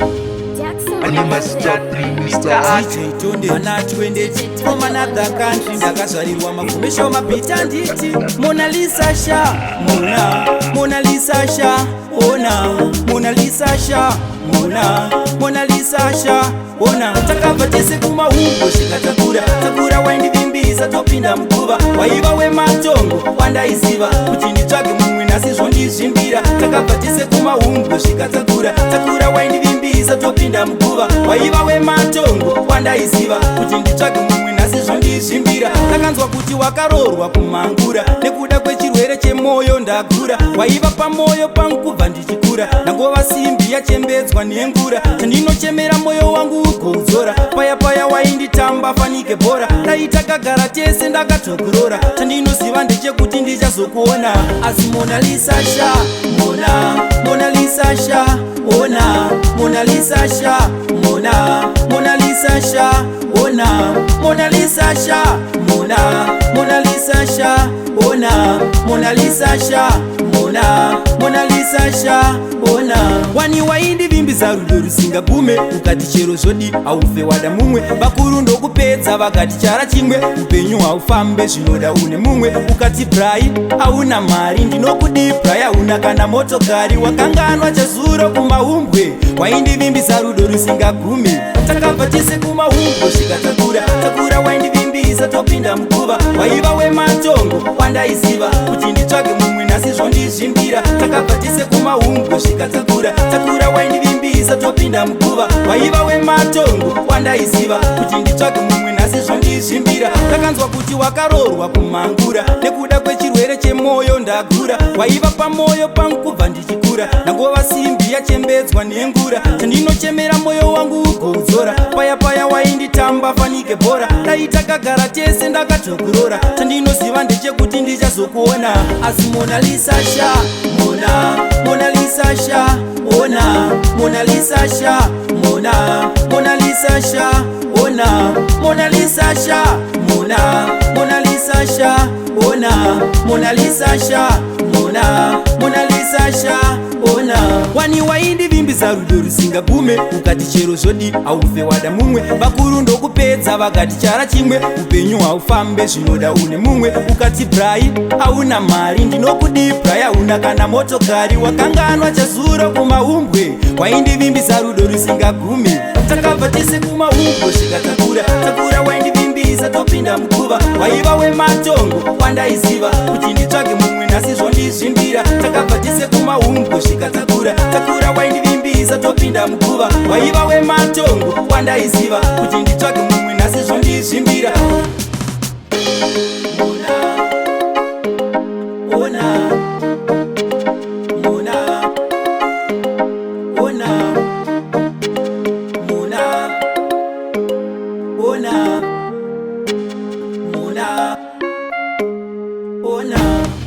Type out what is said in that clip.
And you must stop playing Mr. Tonde mana twende from another country ndakazvarirwa mafumesho mapita nditi Mona Lisa sha Mona Lisa sha ona Mona Lisa sha Mona Lisa sha ona takabva tese kumahumbo takura waindivimbiza topinda mkuva waiva wematongo wandaiziva kuti nditsvage mumwe nhasi zvondizvimbira takabva tese kumahumbo takura waindivimbiza topinda mkuva waiva wematongo wandaiziva kuti nditsvage mumwe nhasi zvondizvimbira takanzwa kuti wakarorwa kumhangura nekuda kwechirwere chemoyo ndagura waiva pamoyo pangu kubva ndichikura ndangova simbi yachembedzwa nengura chandinochemera moyo wangu ugouzora paya wainditamba fanike bhora daitakagara tese ndakatokurora chandinoziva ndechekuti ndichazokuona asi Mona Lisa sha Mona Lisa sha ona Mona Lisa sha Mona Lisa sha ona Mona Lisa sha Mona Lisa sha ona Mona Lisa sha Mona Lisa sha ona wani waindivimbiza rudo rusingagume ukati chero zvodi aufe wada mumwe vakuru ndokupedza vakati chara chimwe upenyu haufambe zvinoda une mumwe ukati brai hauna mari ndinokudibrai hauna kana motokari wakanganwa chazuro kumaumbwe waindivimbiza rudo rusingagume takabva tese kumaumbwe takura waindivimbiza topinda mkuva waiva wematongo wandaiziva kuti nditsvage mumwe nhasi zvondizvimbira takabva tese kumaumbwe takura waindivimbiza topinda mkuva waiva wematongo wandaiziva kuti nditsvage mumwe nhasi zvondizvimbira takanzwa kuti wakarorwa kumhangura nekuda kwechirwere chemoyo ndagura waiva pamoyo pangu kubva ndichikura ndangova simbi yachembedzwa nengura chandinochemera moyo wangu ugouzora paya wainditamba fanike bhora daitakagara tese ndakatokurora chandinoziva ndechekuti ndichazokuona asi Mona Lisa sha Mona Lisa sha ona Mona Lisa sha Mona Lisa sha ona Mona Lisa sha Mona Lisa sha ona Mona Lisa sha Mona Lisa sha ona wani waindivimbiza rudo rusingagume ukati chero zvodi aufe wada mumwe vakuru ndokupedza vakati chara chimwe upenyu haufambe zvinoda une mumwe ukati brai hauna mari ndinokudibrai hauna kana motokari wakanganwa chazuro kumaumbwe waindivimbiza rudo rusingagume takabva tese kumaumbwe takura waindivimbiza topinda mkuva waiva wematongo wandaiziva kuti nditsvage mumwe nhasi zvondizvimbira takabva tese kumaumbwe takura waindivimbiza topinda mkuva waiva wematongo wandaiziva kuti nditsvage mumwe nhasi zvondizvimbira Mona